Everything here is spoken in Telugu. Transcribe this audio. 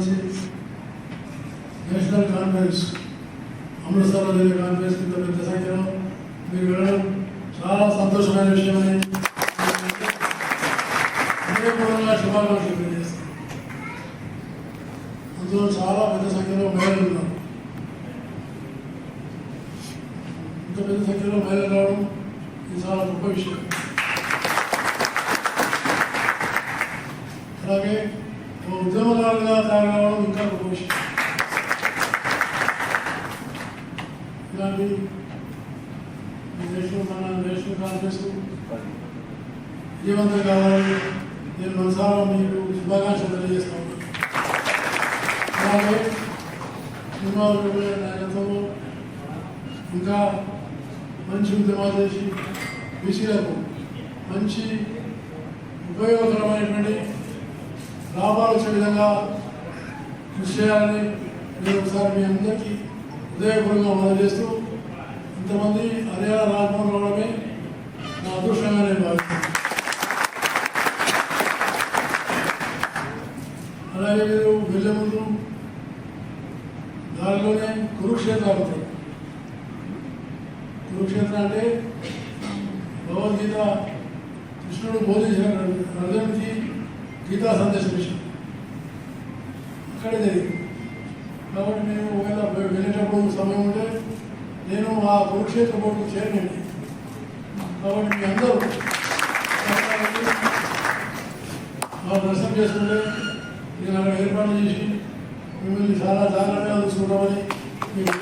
నుంచి నేషనల్ కాన్ఫరెన్స్ అమృత్సర్లో జరిగే కాన్ఫరెన్స్ ఇంత పెద్ద సంఖ్యలో మీరు వెళ్ళడం చాలా సంతోషమైన విషయమని హృదయపూర్వకంగా శుభాకాంక్షలు తెలియజేస్తాను. అందులో చాలా పెద్ద సంఖ్యలో మహిళలు ఉన్నారు. ఇంత పెద్ద సంఖ్యలో మహిళలు రావడం ఇది చాలా గొప్ప విషయం. అలాగే ఉద్యమకారులుగా తయారు కావడం ఇంకా గొప్ప విషయం. ఇలాంటి మన నేషనల్ కాన్ఫరెన్స్ విజయవంతం కావాలని నేను మనసారా మీకు శుభాకాంక్షలు తెలియజేస్తాను. అలాగే సినిమాలు నాయకత్వంలో ఇంకా మంచి ఉద్యమాలు చేసి బీసీలకు మంచి ఉపయోగకరమైనటువంటి లాభాలు వచ్చే విధంగా కృషి చేయాలని నేను ఒకసారి మీ అందరికీ హృదయపూర్వకంగా మనం చేస్తూ ఇంతమంది హర్యానా రాజ్భవన్ రావడమే నా అదృష్టంగా నేను భావిస్తున్నాను. అలాగే మీరు వెళ్ళే ముందు దానిలోనే కురుక్షేత్రం అవుతాయి. కురుక్షేత్రం అంటే భగవద్గీత కృష్ణుడు బోధించిన అర్జునుడికి గీతా సందేశం విషయం అక్కడే జరిగింది. కాబట్టి మేము ఒకవేళ వెళ్ళేటప్పుడు సమయం ఉంటే నేను ఆ కురుక్షేత్ర బోర్డుకు చేరినండి. కాబట్టి మీ అందరూ దర్శనం చేసుకుంటే నేను అక్కడ ఏర్పాటు చేసి మిమ్మల్ని చాలా జాగ్రత్తగా చూసుకుంటామని మీకు